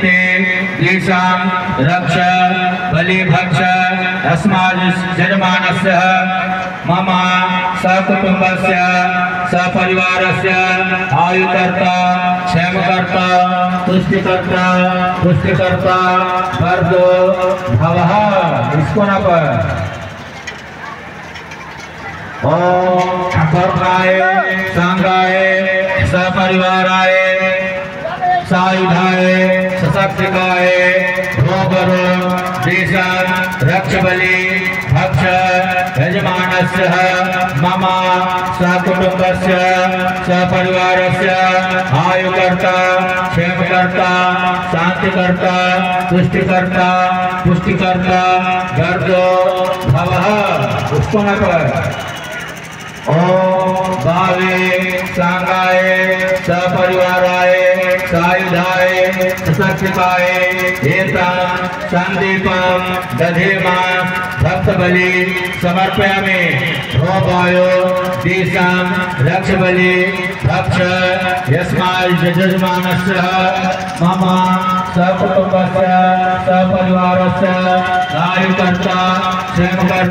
ते तेषां रक्ष बलि भक्ष अस्माद् यजमानस्य मम सकुटुम्बस्य सपरिवारस्य आयुकर्ता क्षेमकर्ता पुष्टिकर्ता वर्धो भवः। इसको ना पर ओम कर्णाय सांगाय सपरिवाराय सायुधाय सशक्तिकाय भोगरो देशान् रक्षबलि भक्ष यजमानस्य मम सकुटुम्बस्य सपरिवारस्य आयुकर्ता क्षेमकर्ता शांतिकर्ता पुष्टिकर्ता गर्दो भवः। उसको न पर ओम भावे सांगाय सपरिवाराय सायुधाय सशक्तिकाय एतां संदीपं दधेमा भक्तबलि समर्पयामि। भोपायो देशां रक्षबलि भक्ष यस्माद् यजमानस्य मम सकुटुम्बस्य सपरिवारस्य आयुकर्ता क्षेमकर्ता